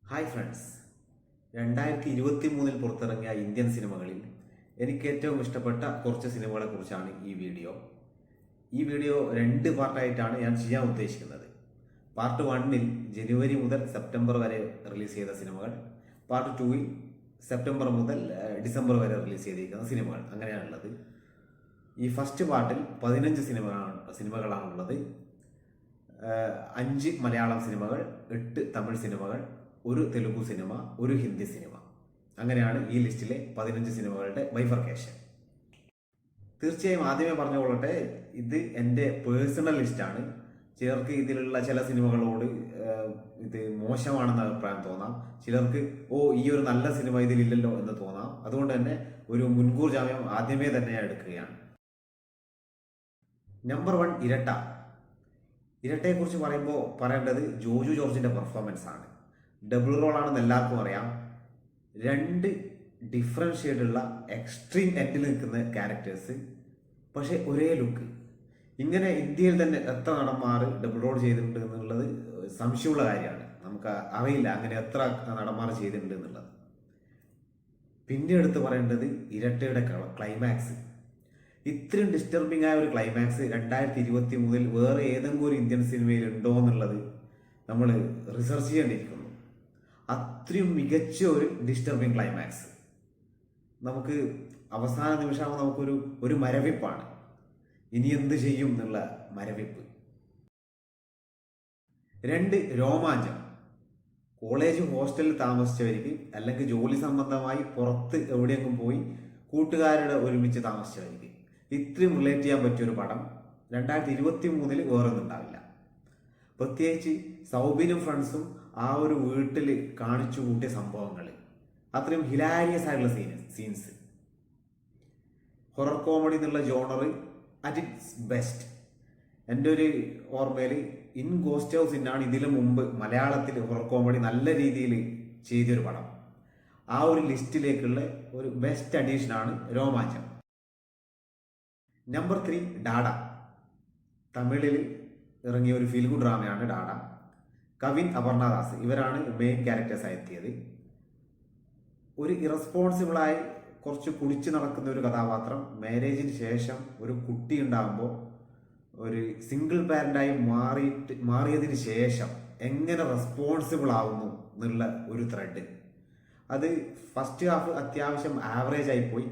Hi friends, 2023 പുറത്തിറങ്ങിയ Indian സിനിമകളിൽ എനിക്ക് ഏറ്റവും ഇഷ്ടപ്പെട്ട കുറച്ച് സിനിമകളെ കുറിച്ചാണ് ഈ വീഡിയോ രണ്ട് പാർട്ടായിട്ടാണ് ഞാൻ ചെയ്യാൻ ഉദ്ദേശിക്കുന്നത്. പാർട്ട് 1-ൽ ജനുവരി മുതൽ സെപ്റ്റംബർ വരെ റിലീസ് ചെയ്ത സിനിമകൾ, പാർട്ട് 2-ൽ സെപ്റ്റംബർ മുതൽ ഡിസംബർ വരെ റിലീസ് ചെയ്തിരിക്കുന്ന സിനിമകൾ, അങ്ങനെയാണുള്ളത്. ഈ ഫസ്റ്റ് പാർട്ടിൽ 15 സിനിമകളാണുള്ളത്. 5 മലയാളം സിനിമകൾ, 8 തമിഴ് സിനിമകൾ, ഒരു തെലുഗു സിനിമ, ഒരു ഹിന്ദി സിനിമ. അങ്ങനെയാണ് ഈ ലിസ്റ്റിലെ 15 സിനിമകളുടെ ബൈഫർക്കേഷൻ. തീർച്ചയായും ആദ്യമേ പറഞ്ഞുകൊള്ളട്ടെ, ഇത് എൻ്റെ പേഴ്സണൽ ലിസ്റ്റാണ്. ചിലർക്ക് ഇതിലുള്ള ചില സിനിമകളോട് ഇത് മോശമാണെന്ന അഭിപ്രായം തോന്നാം, ചിലർക്ക് ഈ ഒരു നല്ല സിനിമ ഇതിലില്ലല്ലോ എന്ന് തോന്നാം. അതുകൊണ്ട് തന്നെ ഒരു മുൻകൂർ ജാമ്യം ആദ്യമേ തന്നെ എടുക്കുകയാണ്. നമ്പർ 1, ഇരട്ട. ഇരട്ടയെക്കുറിച്ച് പറയുമ്പോൾ പറയേണ്ടത് ജോജു ജോർജിൻ്റെ പെർഫോമൻസ് ആണ്. ഡബിൾ റോൾ ആണെന്ന് എല്ലാവർക്കും അറിയാം. 2 ഡിഫറെൻറ്റ് ഷെയ്ഡുള്ള എക്സ്ട്രീം എൻഡിൽ നിൽക്കുന്ന ക്യാരക്ടേഴ്സ്, പക്ഷേ ഒരേ ലുക്ക്. ഇങ്ങനെ ഇന്ത്യയിൽ തന്നെ എത്ര നടന്മാർ ഡബിൾ റോൾ ചെയ്തിട്ടുണ്ട് എന്നുള്ളത് സംശയമുള്ള കാര്യമാണ്. നമുക്ക് അറിയില്ല അങ്ങനെ എത്ര നടന്മാർ ചെയ്തിട്ടുണ്ട് എന്നുള്ളത്. പിന്നെ എടുത്ത് പറയേണ്ടത് ഇരട്ടയുടെ ക്ലൈമാക്സ്. ഇത്രയും ഡിസ്റ്റർബിംഗ് ആയ ഒരു ക്ലൈമാക്സ് 2023 വേറെ ഏതെങ്കിലും ഒരു ഇന്ത്യൻ സിനിമയിൽ ഉണ്ടോ എന്നുള്ളത് നമ്മൾ റിസർച്ച് ചെയ്യേണ്ടിയിരിക്കുന്നു. അത്രയും മികച്ച ഒരു ഡിസ്റ്റർബിംഗ് ക്ലൈമാക്സ്. നമുക്ക് അവസാന നിമിഷമാകുമ്പോൾ നമുക്കൊരു മരവിപ്പാണ്, ഇനി എന്ത് ചെയ്യും എന്നുള്ള മരവിപ്പ്. 2, രോമാഞ്ചം. കോളേജ് ഹോസ്റ്റലിൽ താമസിച്ചവർക്ക് അല്ലെങ്കിൽ ജോലി സംബന്ധമായി പുറത്ത് എവിടെയെങ്കിലും പോയി കൂട്ടുകാരുടെ ഒരുമിച്ച് താമസിച്ചവർക്ക് ഇത്രയും റിലേറ്റ് ചെയ്യാൻ പറ്റിയൊരു പടം 2023 വേറൊന്നും ഉണ്ടാവില്ല. പ്രത്യേകിച്ച് സൗബിനും ഫ്രണ്ട്സും ആ ഒരു വീട്ടിൽ കാണിച്ചു കൂട്ടിയ സംഭവങ്ങൾ, അത്രയും ഹിലാരിയസ് ആയിട്ടുള്ള സീൻസ്. ഹൊറർ കോമഡി എന്നുള്ള ജോണർ അറ്റ് ഇറ്റ്സ് ബെസ്റ്റ്. എൻ്റെ ഒരു ഓർമ്മയിൽ ഇൻ ഗോസ്റ്റ് ഹൗസ് ഇന്നാണ് ഇതിനു മുമ്പ് മലയാളത്തിൽ ഹൊറർ കോമഡി നല്ല രീതിയിൽ ചെയ്തൊരു പടം. ആ ഒരു ലിസ്റ്റിലേക്കുള്ള ഒരു ബെസ്റ്റ് അഡീഷനാണ് രോമാഞ്ചം. നമ്പർ 3, ഡാഡ. തമിഴിൽ ഇറങ്ങിയ ഒരു ഫീൽ ഗുഡ് ഡ്രാമയാണ് ഡാഡ. കവിൻ, അപർണദാസ് ഇവരാണ് മെയിൻ ക്യാരക്ടേഴ്സായി എത്തിയത്. ഒരു ഇറസ്പോൺസിബിളായി കുറച്ച് കുടിച്ചു നടക്കുന്ന ഒരു കഥാപാത്രം മാരേജിന് ശേഷം ഒരു കുട്ടി ഉണ്ടാകുമ്പോൾ ഒരു സിംഗിൾ പാരൻ്റായി മാറിയതിന് ശേഷം എങ്ങനെ റെസ്പോൺസിബിൾ ആവുന്നു എന്നുള്ള ഒരു ത്രെഡ്. അത് ഫസ്റ്റ് ഹാഫ് അത്യാവശ്യം ആവറേജ് ആയിപ്പോയി,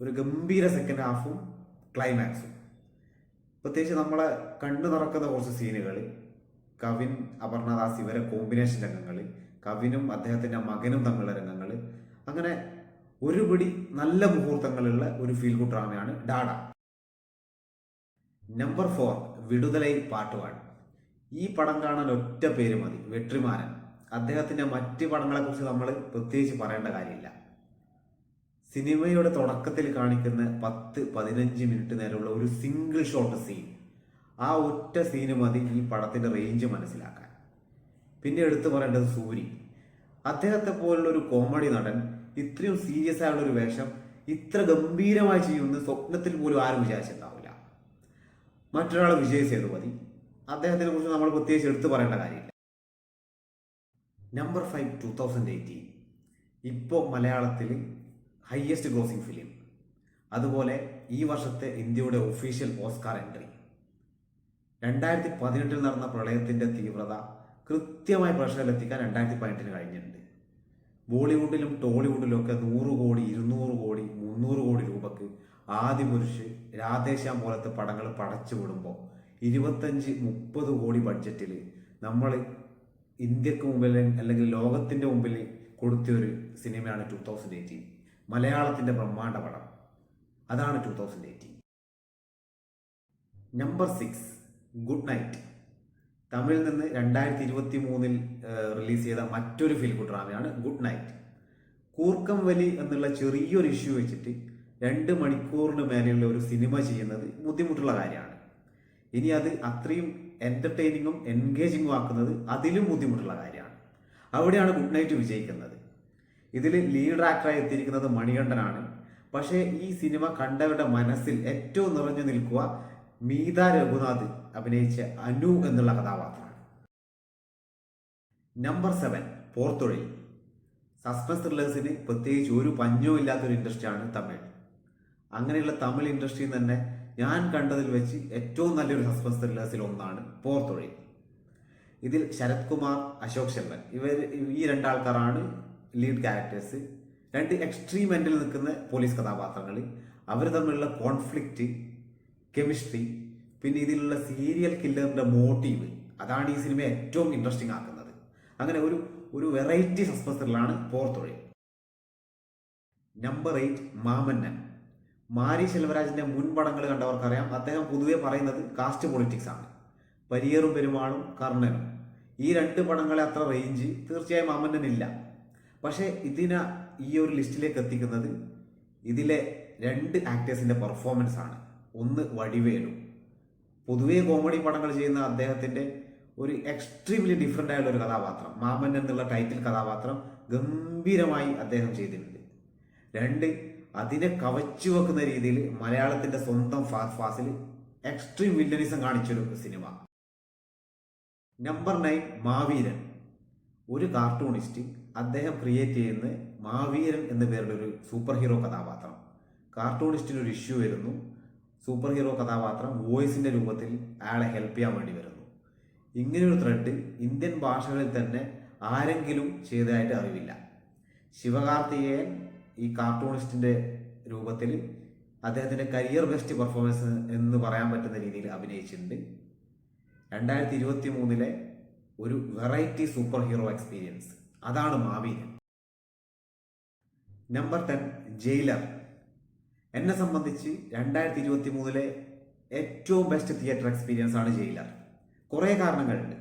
ഒരു ഗംഭീര സെക്കൻഡ് ഹാഫും ക്ലൈമാക്സും. പ്രത്യേകിച്ച് നമ്മളെ കണ്ടു നടക്കുന്ന കുറച്ച് സീനുകൾ, കവിൻ, അപർണദാസ് ഇവരെ കോമ്പിനേഷൻ രംഗങ്ങൾ, കവിനും അദ്ദേഹത്തിൻ്റെ മകനും തമ്മിലുള്ള രംഗങ്ങൾ, അങ്ങനെ ഒരുപിടി നല്ല മുഹൂർത്തങ്ങളുള്ള ഒരു ഫീൽ ഗുഡ് ഡ്രാമയാണ് ഡാഡ. Number 4, Viduthalai part 1. ഈ പടം കാണാൻ ഒറ്റ പേര് മതി, വെട്രിമാരൻ. അദ്ദേഹത്തിൻ്റെ മറ്റ് പടങ്ങളെക്കുറിച്ച് നമ്മൾ പ്രത്യേകിച്ച് പറയേണ്ട കാര്യമില്ല. സിനിമയുടെ തുടക്കത്തിൽ കാണിക്കുന്ന 10-15 മിനിറ്റ് നേരമുള്ള ഒരു സിംഗിൾ ഷോട്ട് സീൻ, ആ ഒറ്റ സീന് മതി ഈ പടത്തിൻ്റെ റേഞ്ച് മനസ്സിലാക്കാൻ. പിന്നെ എടുത്തു പറയേണ്ടത് സൂരി. അദ്ദേഹത്തെ പോലുള്ള ഒരു കോമഡി നടൻ ഇത്രയും സീരിയസ് ആയുള്ള ഒരു വേഷം ഇത്ര ഗംഭീരമായി ചെയ്യുമെന്ന് സ്വപ്നത്തിൽ പോലും ആരും വിചാരിച്ചിട്ടുണ്ടാവില്ല. മറ്റൊരാൾ വിജയ് സേതുപതി, അദ്ദേഹത്തിനെ കുറിച്ച് നമ്മൾ പ്രത്യേകിച്ച് എടുത്തു പറയേണ്ട കാര്യമില്ല. നമ്പർ 5, 2018. ഇപ്പോൾ മലയാളത്തിൽ ഹയസ്റ്റ് ഗ്രോസിംഗ് ഫിലിം. അതുപോലെ ഈ വർഷത്തെ ഇന്ത്യയുടെ ഒഫീഷ്യൽ ഓസ്കാർ എൻട്രി. 2018 നടന്ന പ്രളയത്തിൻ്റെ തീവ്രത കൃത്യമായി പ്രേക്ഷകരിലെത്തിക്കാൻ 2018 കഴിഞ്ഞിട്ടുണ്ട്. ബോളിവുഡിലും ടോളിവുഡിലും ഒക്കെ 100 കോടി, 200 കോടി, 300 കോടി രൂപക്ക് ആദിപുരുഷ്, രാധേശ്യാം പോലത്തെ പടങ്ങൾ പടച്ചു വിടുമ്പോൾ 25-30 കോടി ബഡ്ജറ്റിൽ നമ്മൾ ഇന്ത്യക്ക് മുമ്പിൽ അല്ലെങ്കിൽ ലോകത്തിൻ്റെ മുമ്പിൽ കൊടുത്തൊരു സിനിമയാണ് 2018. മലയാളത്തിൻ്റെ ബ്രഹ്മാണ്ഡ പടം, അതാണ് 2018. Number 6, good night. തമിഴിൽ നിന്ന് 2023 റിലീസ് ചെയ്ത മറ്റൊരു ഫീൽ ഗുഡ് ഡ്രാമയാണ് ഗുഡ് നൈറ്റ്. കൂർക്കം വലി എന്നുള്ള ചെറിയൊരു ഇഷ്യൂ വെച്ചിട്ട് 2 മണിക്കൂറിന് മേലെയുള്ള ഒരു സിനിമ ചെയ്യുന്നത് ബുദ്ധിമുട്ടുള്ള കാര്യമാണ്. ഇനി അത് അത്രയും എൻ്റർടൈനിങ്ങും എൻഗേജിങ്ങും ആക്കുന്നത് അതിലും ബുദ്ധിമുട്ടുള്ള കാര്യമാണ്. അവിടെയാണ് ഗുഡ് നൈറ്റ് വിജയിക്കുന്നത്. ഇതിൽ ലീഡ് ആക്ടറായി എത്തിയിരിക്കുന്നത് മണികണ്ഠനാണ്. പക്ഷേ ഈ സിനിമ കണ്ടവരുടെ മനസ്സിൽ ഏറ്റവും നിറഞ്ഞു നിൽക്കുക മീത രഘുനാഥ് അഭിനയിച്ച അനു എന്നുള്ള കഥാപാത്രമാണ്. നമ്പർ 7, പോർത്തൊഴിൽ. സസ്പെൻസ് ത്രില്ലേഴ്സിന് പ്രത്യേകിച്ച് ഒരു പഞ്ഞവും ഇല്ലാത്തൊരു ഇൻഡസ്ട്രിയാണ് തമിഴ്. അങ്ങനെയുള്ള തമിഴ് ഇൻഡസ്ട്രിയിൽ തന്നെ ഞാൻ കണ്ടതിൽ വെച്ച് ഏറ്റവും നല്ലൊരു സസ്പെൻസ് ത്രില്ലേഴ്സിൽ ഒന്നാണ് പോർത്തൊഴിൽ. ഇതിൽ ശരത് കുമാർ, അശോക് ശെൽവൻ ഈ രണ്ടാൾക്കാരാണ് ലീഡ് ക്യാരക്ടേഴ്സ്. രണ്ട് എക്സ്ട്രീം എൻഡിൽ നിൽക്കുന്ന പോലീസ് കഥാപാത്രങ്ങൾ, അവർ തമ്മിലുള്ള കോൺഫ്ലിക്റ്റ്, കെമിസ്ട്രി, പിന്നെ ഇതിലുള്ള സീരിയൽ കില്ലറിന്റെ മോട്ടീവ്, അതാണ് ഈ സിനിമ ഏറ്റവും ഇൻട്രസ്റ്റിംഗ് ആക്കുന്നത്. അങ്ങനെ ഒരു വെറൈറ്റി സസ്പെൻസ് ത്രില്ലാണ് പോർത്തൊഴിൽ. നമ്പർ 8 മാമന്നൻ. മാരി ശെൽവരാജിന്റെ മുൻ പടങ്ങൾ കണ്ടവർക്കറിയാം, അദ്ദേഹം പൊതുവെ പറയുന്നത് കാസ്റ്റ് പൊളിറ്റിക്സ് ആണ്. പരിയേറും പെരുമാളും കർണനും, ഈ രണ്ട് പടങ്ങളെ അത്ര റേഞ്ച് തീർച്ചയായും മാമന്നനില്ല. പക്ഷേ ഈ ഒരു ലിസ്റ്റിലേക്ക് എത്തിക്കുന്നത് ഇതിലെ രണ്ട് ആക്ടേഴ്സിന്റെ പെർഫോമൻസ് ആണ്. ഒന്ന് വടിവേലു, പൊതുവെ കോമഡി പടങ്ങൾ ചെയ്യുന്ന അദ്ദേഹത്തിന്റെ ഒരു എക്സ്ട്രീംലി ഡിഫറെന്റ് ആയുള്ള ഒരു കഥാപാത്രം, മാമന്നൻ എന്നുള്ള ടൈറ്റിൽ കഥാപാത്രം ഗംഭീരമായി അദ്ദേഹം ചെയ്തിട്ടുണ്ട്. രണ്ട്, അതിനെ കവച്ചു വെക്കുന്ന രീതിയിൽ മലയാളത്തിന്റെ സ്വന്തം ഫാസിൽ എക്സ്ട്രീം വില്ലനിസം കാണിച്ചൊരു സിനിമ. നമ്പർ 9 മാവീരൻ. ഒരു കാർട്ടൂണിസ്റ്റ്, അദ്ദേഹം ക്രിയേറ്റ് ചെയ്യുന്ന മാവീരൻ എന്ന പേരുടെ ഒരു സൂപ്പർ ഹീറോ കഥാപാത്രം. കാർട്ടൂണിസ്റ്റിന് ഒരു ഇഷ്യൂ വരുന്നു, സൂപ്പർ ഹീറോ കഥാപാത്രം വോയിസിന്റെ രൂപത്തിൽ അയാളെ ഹെൽപ്പ് ചെയ്യാൻ വേണ്ടി വരുന്നു. ഇങ്ങനെയൊരു ത്രെഡ് ഇന്ത്യൻ ഭാഷകളിൽ തന്നെ ആരെങ്കിലും ചെയ്തതായിട്ട് അറിവില്ല. ശിവകാർത്തികേയൻ ഈ കാർട്ടൂണിസ്റ്റിന്റെ രൂപത്തിൽ അദ്ദേഹത്തിന്റെ കരിയർ ബെസ്റ്റ് പെർഫോമൻസ് എന്ന് പറയാൻ പറ്റുന്ന രീതിയിൽ അഭിനയിച്ചിട്ടുണ്ട്. 2023 ഒരു വെറൈറ്റി സൂപ്പർ ഹീറോ എക്സ്പീരിയൻസ്, അതാണ് മാവീരൻ. Number 10 jailer. എന്നെ സംബന്ധിച്ച് 2023 ഏറ്റവും ബെസ്റ്റ് തിയേറ്റർ എക്സ്പീരിയൻസ് ആണ് ജയിലർ. കുറേ കാരണങ്ങളുണ്ട്.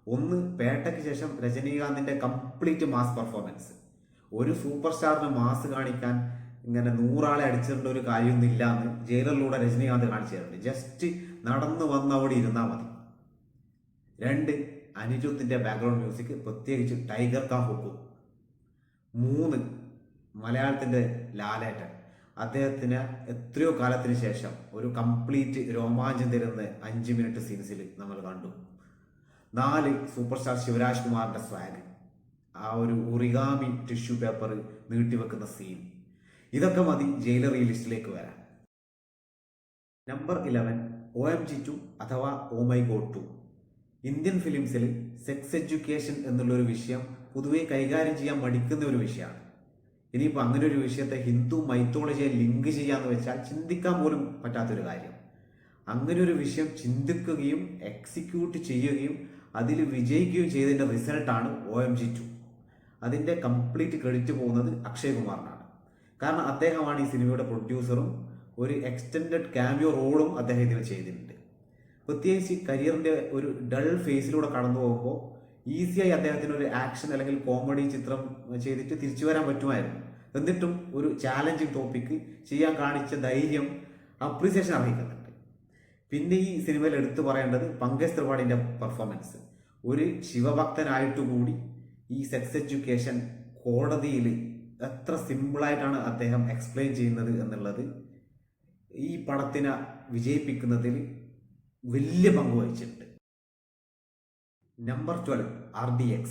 ഒന്ന്, പേട്ടയ്ക്ക് ശേഷം രജനീകാന്തിന്റെ കംപ്ലീറ്റ് മാസ് പെർഫോമൻസ്. ഒരു സൂപ്പർ സ്റ്റാറിന് മാസ് കാണിക്കാൻ ഇങ്ങനെ 100 ആളെ അടിച്ചിട്ടുണ്ട് ഒരു കാര്യമൊന്നും ഇല്ല എന്ന് ജയിലറിലൂടെ രജനീകാന്ത് കാണിച്ചു തരുന്നുണ്ട്. ജസ്റ്റ് നടന്നു വന്ന് അവിടെ ഇരുന്നാൽ മതി. രണ്ട്, അനിരുദ്ധിന്റെ ബാക്ക്ഗ്രൗണ്ട് മ്യൂസിക്, പ്രത്യേകിച്ച് ടൈഗർ കാ ഹുക്കും. 3, മലയാളത്തിന്റെ ലാലേട്ടൻ. അദ്ദേഹത്തിന് എത്രയോ കാലത്തിന് ശേഷം ഒരു കംപ്ലീറ്റ് രോമാഞ്ചം തരുന്ന 5 മിനിറ്റ് സീൻസിൽ നമ്മൾ കണ്ടു. 4, സൂപ്പർ സ്റ്റാർ ശിവരാജ് കുമാറിന്റെ സ്വാഗ്, ആ ഒരു ഒറിഗാമി ടിഷ്യൂ പേപ്പർ നീട്ടിവെക്കുന്ന സീൻ. ഇതൊക്കെ മതി ജയിലർ ഈ ലിസ്റ്റിലേക്ക് വരാൻ. നമ്പർ 11 OMG2 അഥവാ ഓ മൈ ഗോഡ് 2. ഇന്ത്യൻ ഫിലിംസിൽ സെക്സ് എഡ്യൂക്കേഷൻ എന്നുള്ളൊരു വിഷയം പൊതുവെ കൈകാര്യം ചെയ്യാൻ മടിക്കുന്ന ഒരു വിഷയമാണ്. ഇനിയിപ്പോൾ അങ്ങനെ ഒരു വിഷയത്തെ ഹിന്ദു മൈത്തോളജിയെ ലിങ്ക് ചെയ്യാന്ന് വെച്ചാൽ ചിന്തിക്കാൻ പോലും പറ്റാത്തൊരു കാര്യം. അങ്ങനെ ഒരു വിഷയം ചിന്തിക്കുകയും എക്സിക്യൂട്ട് ചെയ്യുകയും അതിൽ വിജയിക്കുകയും ചെയ്തതിൻ്റെ റിസൾട്ടാണ് OMG2. അതിൻ്റെ കംപ്ലീറ്റ് ക്രെഡിറ്റ് പോകുന്നത് അക്ഷയ് കുമാറിനാണ്. കാരണം അദ്ദേഹമാണ് ഈ സിനിമയുടെ പ്രൊഡ്യൂസറും ഒരു എക്സ്റ്റെൻഡഡ് ക്യാമിയോ റോളും അദ്ദേഹം ഇതിൽ ചെയ്തിട്ടുണ്ട്. പ്രത്യേകിച്ച് കരിയറിൻ്റെ ഒരു ഡൾ ഫേസിലൂടെ കടന്നു പോകുമ്പോൾ ഈസിയായി അദ്ദേഹത്തിന് ഒരു ആക്ഷൻ അല്ലെങ്കിൽ കോമഡി ചിത്രം ചെയ്തിട്ട് തിരിച്ചു വരാൻ പറ്റുമായിരുന്നു. എന്നിട്ടും ഒരു ചാലഞ്ചിങ് ടോപ്പിക്ക് ചെയ്യാൻ കാണിച്ച ധൈര്യം അപ്രീസിയേഷൻ അർഹിക്കുന്നുണ്ട്. പിന്നെ ഈ സിനിമയിൽ എടുത്തു പറയേണ്ടത് പങ്കജ് ത്രിപാഠിന്റെ പെർഫോമൻസ്. ഒരു ശിവഭക്തനായിട്ടുകൂടി ഈ സെക്സ് എഡ്യൂക്കേഷൻ കോടതിയിൽ എത്ര സിമ്പിളായിട്ടാണ് അദ്ദേഹം എക്സ്പ്ലെയിൻ ചെയ്യുന്നത് എന്നുള്ളത് ഈ പടത്തിനെ വിജയിപ്പിക്കുന്നതിൽ വലിയ പങ്ക് വഹിച്ചിട്ടുണ്ട്. Number 12 RDX,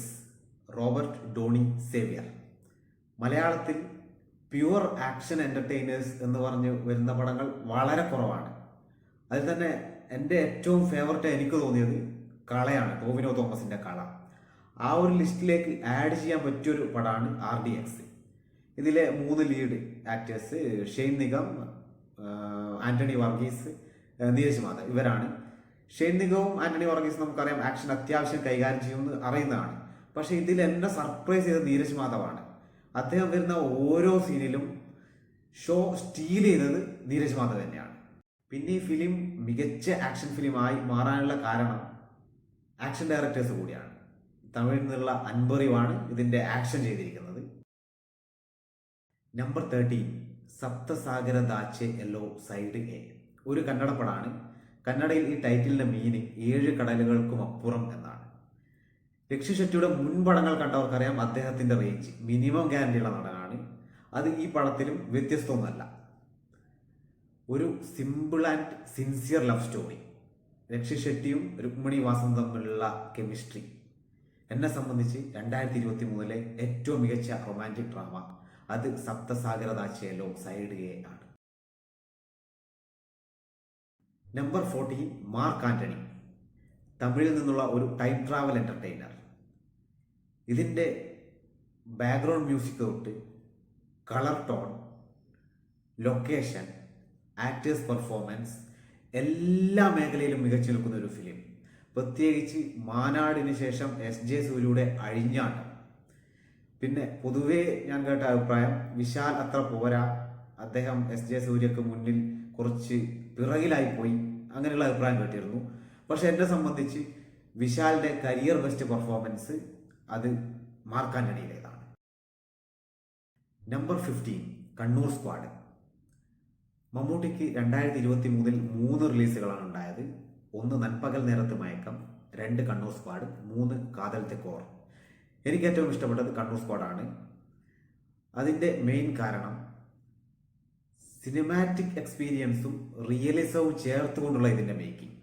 Robert Doni Xavier. മലയാളത്തിൽ പ്യുവർ ആക്ഷൻ എന്റർടൈനേഴ്സ് എന്ന് പറഞ്ഞ് വരുന്ന പടങ്ങൾ വളരെ കുറവാണ്. അതിൽ തന്നെ എൻ്റെ ഏറ്റവും ഫേവററ്റ് എനിക്ക് തോന്നിയത് കളയാണ്, ടോവിനോ തോമസിന്റെ കള. ആ ഒരു ലിസ്റ്റിലേക്ക് ആഡ് ചെയ്യാൻ പറ്റിയൊരു പടമാണ് RDX. ഇതിലെ 3 lead actors Shane Nigam, Antony Varghese, Neeraj Madhav, ഇവരാണ്. ഷെയ്ൻ നിഗവും ആന്റണി വർഗീസും നമുക്കറിയാം ആക്ഷൻ അത്യാവശ്യം കൈകാര്യം ചെയ്യുമെന്ന് അറിയുന്നതാണ്. പക്ഷെ ഇതിൽ എന്നെ സർപ്രൈസ് ചെയ്തത് നീരജ് മാധവാണ്. അദ്ദേഹം വരുന്ന ഓരോ സീനിലും ഷോ സ്റ്റീൽ ചെയ്തത് നീരജ് മാധവ് തന്നെയാണ്. പിന്നെ ഈ ഫിലിം മികച്ച ആക്ഷൻ ഫിലിമായി മാറാനുള്ള കാരണം ആക്ഷൻ ഡയറക്ടേഴ്സ് കൂടിയാണ്. തമിഴിൽ നിന്നുള്ള അൻപറിവാണ് ഇതിന്റെ ആക്ഷൻ ചെയ്തിരിക്കുന്നത്. Number 13 Sapta Sagaradaache Ello side A. ഒരു കന്നഡ പടമാണ്. കന്നഡയിൽ ഈ ടൈറ്റിലിന്റെ മീനിങ് 7 കടലുകൾക്കും അപ്പുറം എന്നാണ്. രക്ഷി ഷെട്ടിയുടെ മുൻ പടങ്ങൾ കണ്ടവർക്കറിയാം അദ്ദേഹത്തിന്റെ റേഞ്ച് മിനിമം ഗ്യാരണ്ടിയുള്ള നടനാണ്. അത് ഈ പടത്തിലും വ്യത്യസ്തമൊന്നുമല്ല. ഒരു simple and sincere love story, Rakshit ഷെട്ടിയും രുക്മിണി വാസും തമ്മിലുള്ള കെമിസ്ട്രി, എന്നെ സംബന്ധിച്ച് 2023 ഏറ്റവും മികച്ച റൊമാൻറ്റിക് ഡ്രാമ അത് സപ്തസാഗരദാച്ചേലോ സൈഡ് എ ആണ്. Number 14 mark Antony. തമിഴിൽ നിന്നുള്ള ഒരു ടൈം ട്രാവൽ എൻ്റർടൈനർ. ഇതിൻ്റെ ബാക്ക്ഗ്രൗണ്ട് മ്യൂസിക് തൊട്ട് colour tone, location, actors performance എല്ലാ മേഖലയിലും മികച്ചു നിൽക്കുന്ന ഒരു ഫിലിം. പ്രത്യേകിച്ച് മാനാടിന് ശേഷം SJ സൂര്യയുടെ അഴിഞ്ഞാട്ടം. പിന്നെ പൊതുവേ ഞാൻ കേട്ട അഭിപ്രായം വിശാൽ അത്ര പോരാ, അദ്ദേഹം SJ സൂര്യക്ക് മുന്നിൽ കുറച്ച് പിറകിലായിപ്പോയി, അങ്ങനെയുള്ള അഭിപ്രായം കേട്ടിരുന്നു. പക്ഷെ എന്നെ സംബന്ധിച്ച് വിശാലിൻ്റെ കരിയർ ബെസ്റ്റ് പെർഫോമൻസ് അത് മാർക്ക് ആന്റണിയുടേതാണ്. Number 15 Kannur squad. മമ്മൂട്ടിക്ക് 2023 3 റിലീസുകളാണ് ഉണ്ടായത്. 1 നൻപകൽ നേരത്ത് മയക്കം, 2 കണ്ണൂർ സ്ക്വാഡ്, 3 കാതൽ തെക്കോർ. എനിക്ക് ഏറ്റവും ഇഷ്ടപ്പെട്ടത് കണ്ണൂർ സ്ക്വാഡാണ്. അതിൻ്റെ മെയിൻ കാരണം സിനിമാറ്റിക് എക്സ്പീരിയൻസും റിയലിസവും ചേർത്തുകൊണ്ടുള്ള ഇതിൻ്റെ മേക്കിംഗ്.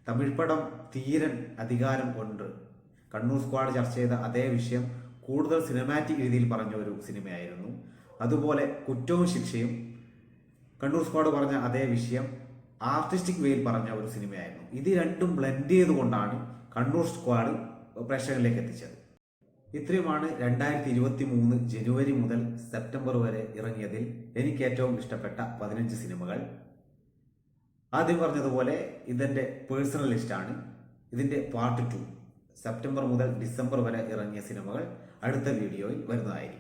തമിഴ് പടം തീരൻ അധികാരം കൊണ്ട് കണ്ണൂർ സ്ക്വാഡ് ചർച്ച ചെയ്ത അതേ വിഷയം കൂടുതൽ സിനിമാറ്റിക് രീതിയിൽ പറഞ്ഞ ഒരു സിനിമയായിരുന്നു. അതുപോലെ കുറ്റവും ശിക്ഷയും കണ്ണൂർ സ്ക്വാഡ് പറഞ്ഞ അതേ വിഷയം ആർട്ടിസ്റ്റിക് വേയിൽ പറഞ്ഞ ഒരു സിനിമയായിരുന്നു. ഇത് രണ്ടും ബ്ലെൻഡ് ചെയ്തുകൊണ്ടാണ് കണ്ണൂർ സ്ക്വാഡ് പ്രേക്ഷകരിലേക്ക് എത്തിച്ചത്. ഇത്രയുമാണ് 2023 ജനുവരി മുതൽ സെപ്റ്റംബർ വരെ ഇറങ്ങിയതിൽ എനിക്ക് ഏറ്റവും ഇഷ്ടപ്പെട്ട 15 സിനിമകൾ. ആദ്യം പറഞ്ഞതുപോലെ ഇതെൻ്റെ പേഴ്സണൽ ലിസ്റ്റാണ്. ഇതിൻ്റെ പാർട്ട് 2 സെപ്റ്റംബർ മുതൽ ഡിസംബർ വരെ ഇറങ്ങിയ സിനിമകൾ അടുത്ത വീഡിയോയിൽ വരുന്നതായിരിക്കും.